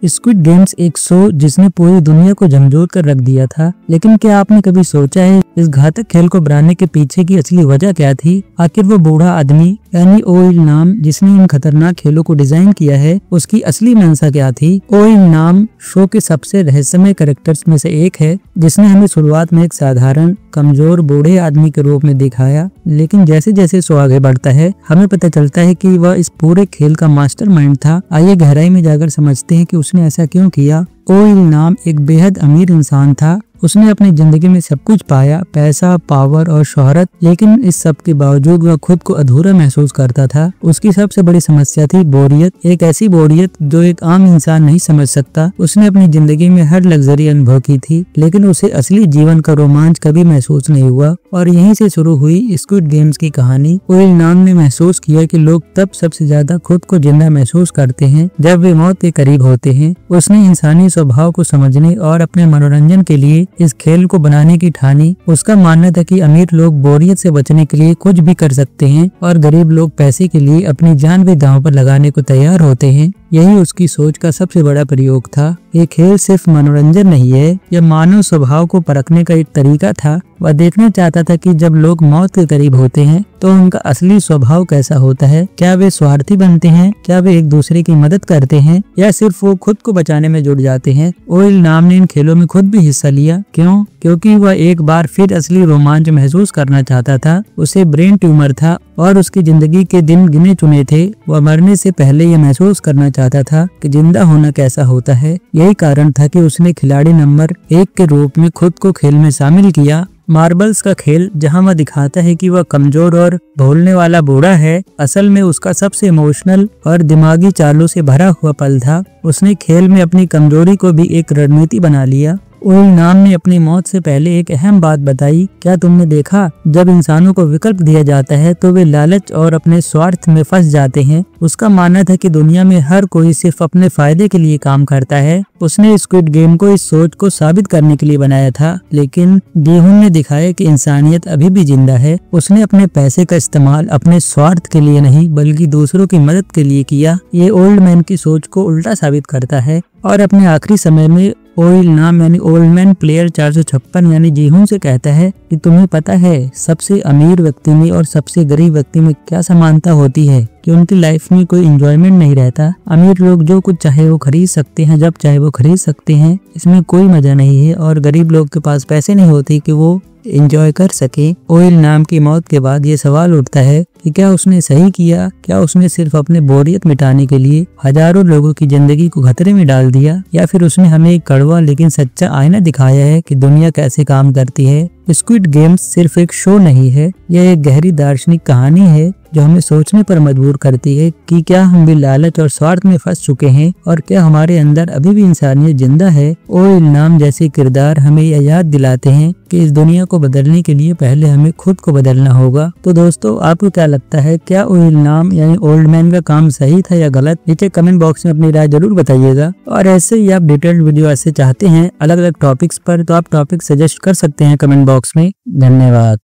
Squid games एक show जिसने पूरी दुनिया को झकझोर कर रख दिया था, लेकिन क्या आपने कभी सोचा है इस घातक खेल को बनाने के पीछे की असली वजह क्या थी? आखिर वो बूढ़ा आदमी यानी ओइल नाम जिसने इन खतरनाक खेलों को डिजाइन किया है, उसकी असली मंशा क्या थी? ओइल नाम शो के सबसे रहस्यमय कैरेक्टर्स में से एक है, जिसने हमें शुरुआत में एक साधारण कमजोर बूढ़े आदमी के रूप में दिखाया, लेकिन जैसे जैसे शो आगे बढ़ता है हमें पता चलता है कि वह इस पूरे खेल का मास्टरमाइंड था। आइए गहराई में जाकर समझते हैं कि उसने ऐसा क्यों किया। ओइल नाम एक बेहद अमीर इंसान था। उसने अपनी जिंदगी में सब कुछ पाया, पैसा, पावर और शोहरत, लेकिन इस सब के बावजूद वह खुद को अधूरा महसूस करता था। उसकी सबसे बड़ी समस्या थी बोरियत, एक ऐसी बोरियत जो एक आम इंसान नहीं समझ सकता। उसने अपनी जिंदगी में हर लग्जरी अनुभव की थी, लेकिन उसे असली जीवन का रोमांच कभी महसूस नहीं हुआ। और यहीं से शुरू हुई स्क्विड गेम्स की कहानी। ओइल नाम ने महसूस किया कि लोग तब सबसे ज्यादा खुद को जिंदा महसूस करते हैं जब वे मौत के करीब होते हैं। उसने इंसानी स्वभाव को समझने और अपने मनोरंजन के लिए इस खेल को बनाने की ठानी। उसका मानना था कि अमीर लोग बोरियत से बचने के लिए कुछ भी कर सकते हैं और गरीब लोग पैसे के लिए अपनी जान भी दांव पर लगाने को तैयार होते हैं। यही उसकी सोच का सबसे बड़ा प्रयोग था। ये खेल सिर्फ मनोरंजन नहीं है, यह मानव स्वभाव को परखने का एक तरीका था। वह देखना चाहता था कि जब लोग मौत के करीब होते हैं तो उनका असली स्वभाव कैसा होता है। क्या वे स्वार्थी बनते हैं, क्या वे एक दूसरे की मदद करते हैं, या सिर्फ वो खुद को बचाने में जुट जाते हैं। ओइल नाम ने इन खेलों में खुद भी हिस्सा लिया। क्यों? क्योंकि वह एक बार फिर असली रोमांच महसूस करना चाहता था। उसे ब्रेन ट्यूमर था और उसकी जिंदगी के दिन गिने चुने थे। वह मरने से पहले यह महसूस करना चाहता था कि जिंदा होना कैसा होता है। यही कारण था कि उसने खिलाड़ी नंबर 1 के रूप में खुद को खेल में शामिल किया। मार्बल्स का खेल, जहां वह दिखाता है कि वह कमजोर और भूलने वाला बूढ़ा है, असल में उसका सबसे इमोशनल और दिमागी चालों से भरा हुआ पल था। उसने खेल में अपनी कमजोरी को भी एक रणनीति बना लिया। ओइल नाम ने अपनी मौत से पहले एक अहम बात बताई। क्या तुमने देखा, जब इंसानों को विकल्प दिया जाता है तो वे लालच और अपने स्वार्थ में फंस जाते हैं। उसका मानना था कि दुनिया में हर कोई सिर्फ अपने फायदे के लिए काम करता है। उसने स्क्विड गेम को इस सोच को साबित करने के लिए बनाया था, लेकिन जीहुन ने दिखाया कि इंसानियत अभी भी जिंदा है। उसने अपने पैसे का इस्तेमाल अपने स्वार्थ के लिए नहीं बल्कि दूसरों की मदद के लिए किया। ये ओल्ड मैन की सोच को उल्टा साबित करता है। और अपने आखिरी समय में ओइल नाम यानी ओल्ड मैन प्लेयर 456 यानी जीहुन से कहता है कि तुम्हें पता है सबसे अमीर व्यक्ति में और सबसे गरीब व्यक्ति में क्या समानता होती है, कि उनकी लाइफ में कोई एंजॉयमेंट नहीं रहता। अमीर लोग जो कुछ चाहे वो खरीद सकते हैं, जब चाहे वो खरीद सकते हैं, इसमें कोई मजा नहीं है। और गरीब लोग के पास पैसे नहीं होते कि वो एंजॉय कर सके। ओइल नाम की मौत के बाद ये सवाल उठता है कि क्या उसने सही किया? क्या उसने सिर्फ अपने बोरियत मिटाने के लिए हजारों लोगों की जिंदगी को खतरे में डाल दिया, या फिर उसने हमें एक कड़वा लेकिन सच्चा आईना दिखाया है कि दुनिया कैसे काम करती है। स्क्विड गेम्स सिर्फ एक शो नहीं है, यह एक गहरी दार्शनिक कहानी है जो हमें सोचने पर मजबूर करती है कि क्या हम भी लालच और स्वार्थ में फंस चुके हैं, और क्या हमारे अंदर अभी भी इंसानियत जिंदा है। ओइल नाम जैसे किरदार हमें यह याद दिलाते हैं कि इस दुनिया को बदलने के लिए पहले हमें खुद को बदलना होगा। तो दोस्तों, आपको क्या लगता है, क्या ओइल नाम यानी ओल्ड मैन का काम सही था या गलत? नीचे कमेंट बॉक्स में अपनी राय जरूर बताइएगा। और ऐसे ही आप डिटेल्ड वीडियो ऐसे चाहते हैं अलग अलग टॉपिक्स पर, तो आप टॉपिक सजेस्ट कर सकते हैं कमेंट बॉक्स में। धन्यवाद।